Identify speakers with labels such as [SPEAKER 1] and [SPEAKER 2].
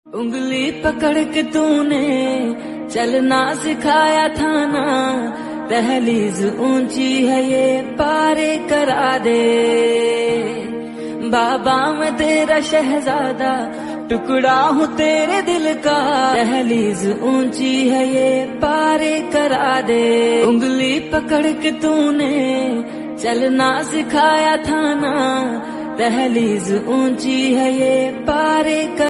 [SPEAKER 1] उंगली पकड़ के तूने चलना सिखाया था ना, दहलीज ऊंची है ये पारे करा दे। बाबा मैं तेरा शहजादा, टुकड़ा हूँ तेरे दिल का, दहलीज ऊंची है ये पारे करा दे। उंगली पकड़ के तूने चलना सिखाया था ना, दहलीज ऊंची है ये पारे